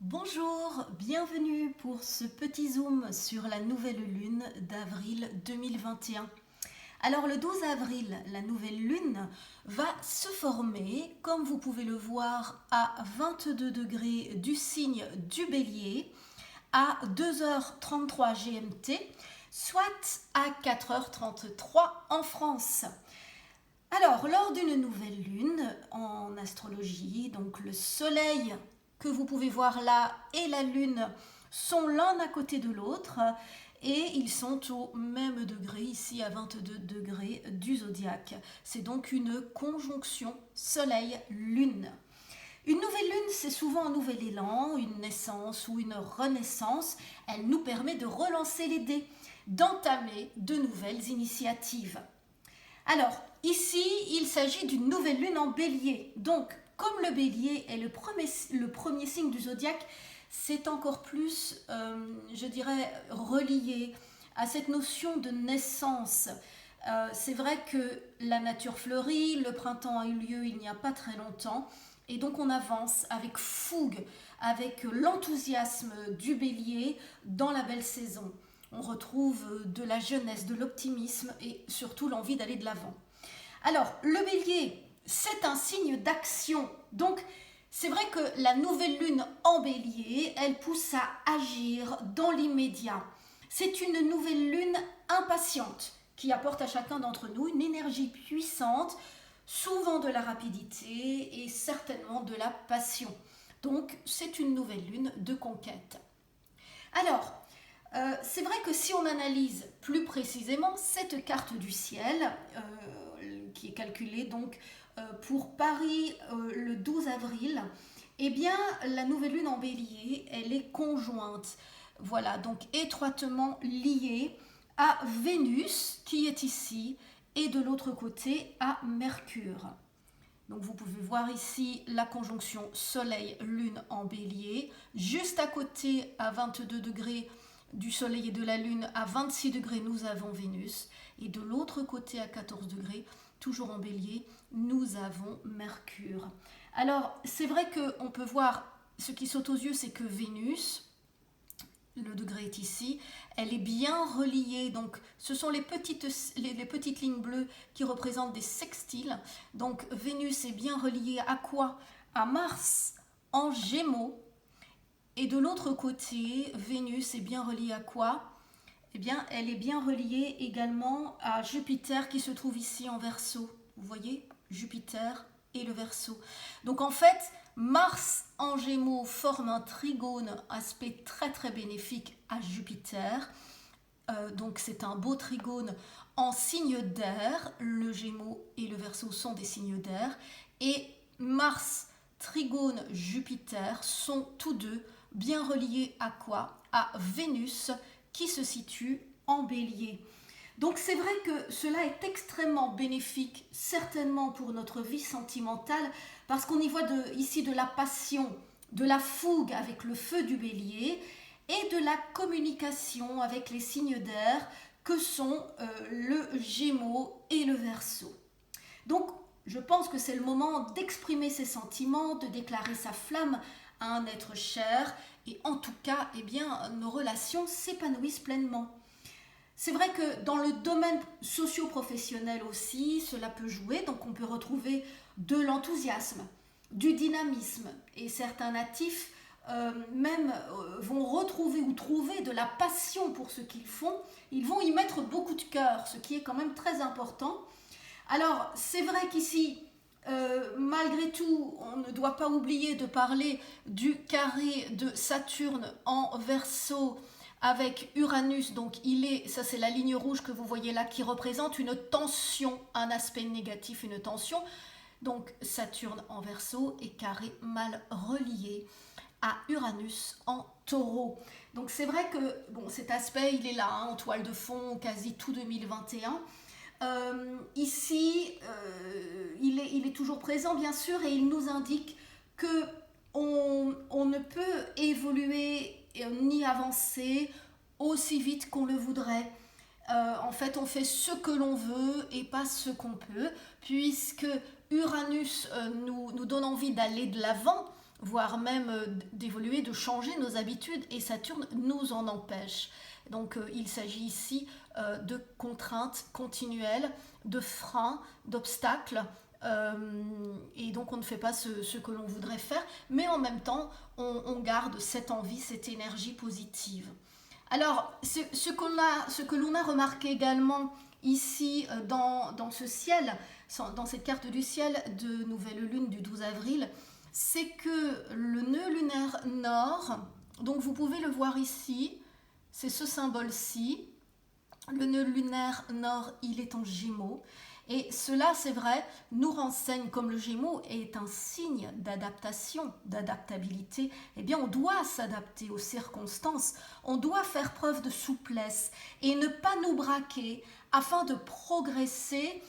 Bonjour, bienvenue pour ce petit zoom sur la nouvelle lune d'avril 2021. Alors le 12 avril, la nouvelle lune va se former, comme vous pouvez le voir, à 22 degrés du signe du Bélier, à 2h33 GMT, soit à 4h33 en France. Alors, lors d'une nouvelle lune en astrologie, donc le soleil que vous pouvez voir là et la lune sont l'un à côté de l'autre et ils sont au même degré, ici à 22 degrés du zodiaque. C'est donc une conjonction soleil-lune. Une nouvelle lune, c'est souvent un nouvel élan, une naissance ou une renaissance. Elle nous permet de relancer les dés, d'entamer de nouvelles initiatives. Alors, ici, il s'agit d'une nouvelle lune en bélier. Donc, comme le bélier est le premier signe du zodiaque, c'est encore plus, je dirais, relié à cette notion de naissance. C'est vrai que la nature fleurit, le printemps a eu lieu il n'y a pas très longtemps, et donc on avance avec fougue, avec l'enthousiasme du bélier dans la belle saison. On retrouve de la jeunesse, de l'optimisme et surtout l'envie d'aller de l'avant. Alors, le bélier, c'est un signe d'action. Donc, c'est vrai que la nouvelle lune en bélier, elle pousse à agir dans l'immédiat. C'est une nouvelle lune impatiente qui apporte à chacun d'entre nous une énergie puissante, souvent de la rapidité et certainement de la passion. Donc, c'est une nouvelle lune de conquête. Alors, c'est vrai que si on analyse plus précisément cette carte du ciel, qui est calculée donc pour Paris le 12 avril, eh bien la nouvelle lune en bélier, elle est conjointe, voilà, donc étroitement liée à Vénus qui est ici et de l'autre côté à Mercure. Donc vous pouvez voir ici la conjonction Soleil-Lune en bélier, juste à côté à 22 degrés du Soleil et de la Lune, à 26 degrés, nous avons Vénus. Et de l'autre côté, à 14 degrés, toujours en bélier, nous avons Mercure. Alors, c'est vrai qu'on peut voir, ce qui saute aux yeux, c'est que Vénus, le degré est ici, elle est bien reliée. Donc, ce sont les petites lignes bleues qui représentent des sextiles. Donc, Vénus est bien reliée à quoi? À Mars en Gémeaux. Et de l'autre côté, Vénus est bien reliée à quoi? Eh bien, elle est bien reliée également à Jupiter qui se trouve ici en Verseau. Vous voyez, Jupiter et le Verseau. Donc en fait, Mars en Gémeaux forme un trigone, aspect très très bénéfique à Jupiter. Donc c'est un beau trigone en signe d'air. Le Gémeaux et le Verseau sont des signes d'air. Et Mars, trigone, Jupiter sont tous deux bien reliés à quoi? À Vénus qui se situe en bélier. Donc c'est vrai que cela est extrêmement bénéfique, certainement pour notre vie sentimentale, parce qu'on y voit ici de la passion, de la fougue avec le feu du bélier et de la communication avec les signes d'air que sont le Gémeaux et le Verseau. Donc je pense que c'est le moment d'exprimer ses sentiments, de déclarer sa flamme à un être cher et en tout cas, eh bien, nos relations s'épanouissent pleinement. C'est vrai que dans le domaine socio-professionnel aussi, cela peut jouer, donc on peut retrouver de l'enthousiasme, du dynamisme et certains natifs vont retrouver ou trouver de la passion pour ce qu'ils font. Ils vont y mettre beaucoup de cœur, ce qui est quand même très important. Alors, c'est vrai qu'ici, malgré tout, on ne doit pas oublier de parler du carré de Saturne en Verseau avec Uranus. Donc, ça c'est la ligne rouge que vous voyez là qui représente une tension, un aspect négatif, une tension. Donc, Saturne en Verseau est carré mal relié à Uranus en Taureau. Donc, c'est vrai que cet aspect, il est là, en toile de fond, quasi tout 2021. Ici, il est toujours présent, bien sûr, et il nous indique que on ne peut évoluer ni avancer aussi vite qu'on le voudrait. En fait, on fait ce que l'on veut et pas ce qu'on peut, puisque Uranus nous donne envie d'aller de l'avant, voire même d'évoluer, de changer nos habitudes, et Saturne nous en empêche. Donc il s'agit ici de contraintes continuelles, de freins, d'obstacles, et donc on ne fait pas ce que l'on voudrait faire, mais en même temps on garde cette envie, cette énergie positive. Alors ce que l'on a remarqué également ici dans ce ciel, dans cette carte du ciel de nouvelle lune du 12 avril, c'est que le nœud lunaire nord, donc vous pouvez le voir ici, c'est ce symbole-ci, le nœud lunaire nord, il est en Gémeaux. Et cela, c'est vrai, nous renseigne, comme le Gémeaux est un signe d'adaptation, d'adaptabilité, eh bien on doit s'adapter aux circonstances, on doit faire preuve de souplesse et ne pas nous braquer afin de progresser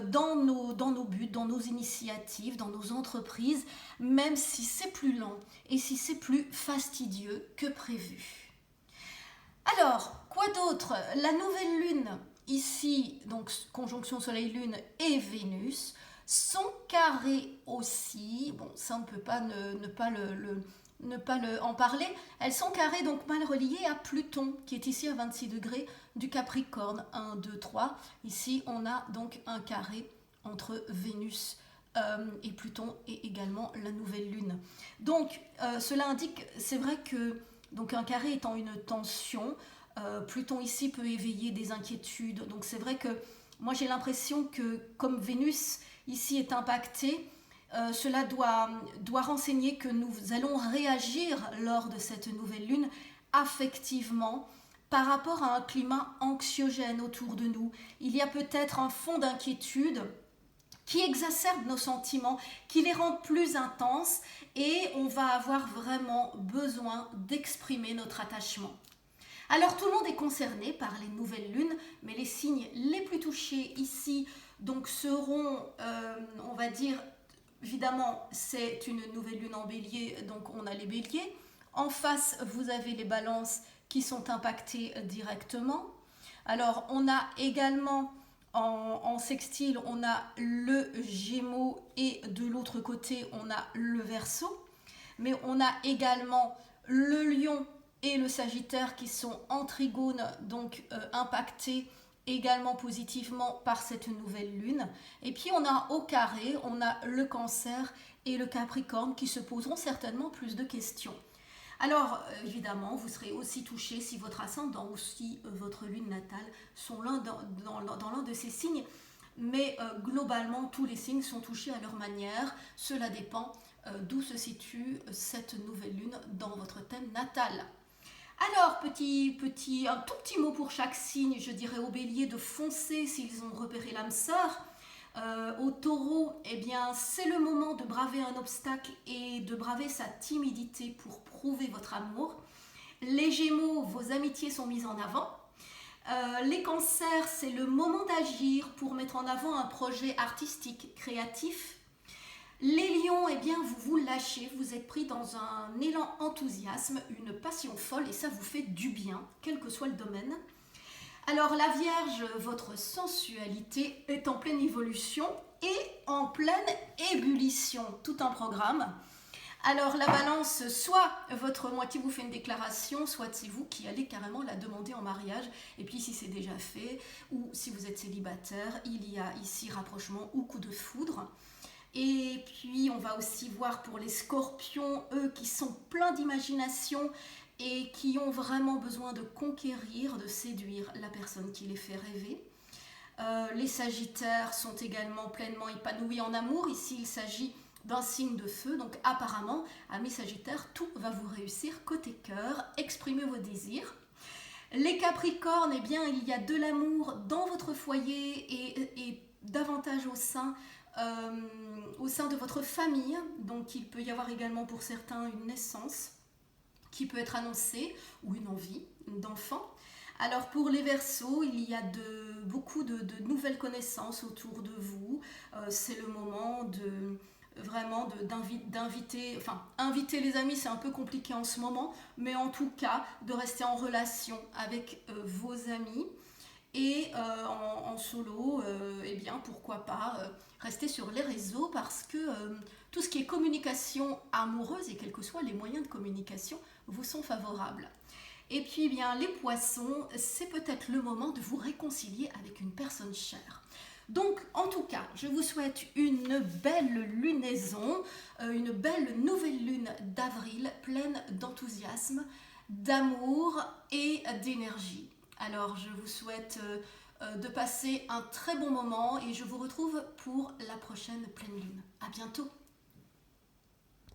dans nos buts, dans nos initiatives, dans nos entreprises, même si c'est plus lent et si c'est plus fastidieux que prévu. Alors, quoi d'autre? La nouvelle lune, ici, donc conjonction Soleil-Lune et Vénus, sont carrées aussi. Bon, ça on ne peut pas ne pas en parler. Elles sont carrées, donc mal reliées à Pluton, qui est ici à 26 degrés du Capricorne. 1, 2, 3. Ici, on a donc un carré entre Vénus et Pluton, et également la nouvelle lune. Donc, cela indique, c'est vrai que donc un carré étant une tension, Pluton ici peut éveiller des inquiétudes. Donc c'est vrai que moi j'ai l'impression que comme Vénus ici est impactée, cela doit renseigner que nous allons réagir lors de cette nouvelle lune affectivement par rapport à un climat anxiogène autour de nous. Il y a peut-être un fond d'inquiétude qui exacerbe nos sentiments, qui les rend plus intenses, et on va avoir vraiment besoin d'exprimer notre attachement. Alors tout le monde est concerné par les nouvelles lunes, mais les signes les plus touchés ici donc seront, on va dire, évidemment c'est une nouvelle lune en bélier, donc on a les béliers. En face, vous avez les balances qui sont impactées directement. Alors on a également en sextile, on a le Gémeaux, et de l'autre côté, on a le Verseau. Mais on a également le Lion et le Sagittaire qui sont en trigone, donc impactés également positivement par cette nouvelle lune. Et puis on a au carré, on a le Cancer et le Capricorne qui se poseront certainement plus de questions. Alors, évidemment, vous serez aussi touché si votre ascendant ou si votre lune natale sont dans l'un de ces signes. Mais globalement, tous les signes sont touchés à leur manière. Cela dépend d'où se situe cette nouvelle lune dans votre thème natal. Alors, un tout petit mot pour chaque signe. Je dirais au bélier de foncer s'ils ont repéré l'âme sœur. Au taureau, eh bien, c'est le moment de braver un obstacle et de braver sa timidité pour prouver votre amour. Les gémeaux, vos amitiés sont mises en avant. Les cancers, c'est le moment d'agir pour mettre en avant un projet artistique, créatif. Les lions, eh bien, vous vous lâchez, vous êtes pris dans un élan enthousiasme, une passion folle, et ça vous fait du bien, quel que soit le domaine. Alors la Vierge, votre sensualité est en pleine évolution et en pleine ébullition, tout un programme. Alors la Balance, soit votre moitié vous fait une déclaration, soit c'est vous qui allez carrément la demander en mariage. Et puis si c'est déjà fait, ou si vous êtes célibataire, il y a ici rapprochement ou coup de foudre. Et puis on va aussi voir pour les Scorpions, eux qui sont pleins d'imagination et qui ont vraiment besoin de conquérir, de séduire la personne qui les fait rêver. Les Sagittaires sont également pleinement épanouis en amour. Ici, il s'agit d'un signe de feu. Donc apparemment, amis Sagittaires, tout va vous réussir côté cœur. Exprimez vos désirs. Les Capricornes, eh bien, il y a de l'amour dans votre foyer et davantage au sein de votre famille. Donc il peut y avoir également pour certains une naissance qui peut être annoncée ou une envie d'enfant. Alors pour les Verseaux, il y a beaucoup de nouvelles connaissances autour de vous. C'est le moment d'inviter, inviter les amis, c'est un peu compliqué en ce moment, mais en tout cas de rester en relation avec vos amis. Et en solo, eh bien pourquoi pas rester sur les réseaux parce que tout ce qui est communication amoureuse et quels que soient les moyens de communication vous sont favorables. Et puis eh bien les poissons, c'est peut-être le moment de vous réconcilier avec une personne chère. Donc en tout cas, je vous souhaite une belle lunaison, une belle nouvelle lune d'avril pleine d'enthousiasme, d'amour et d'énergie. Alors je vous souhaite de passer un très bon moment et je vous retrouve pour la prochaine pleine lune. À bientôt.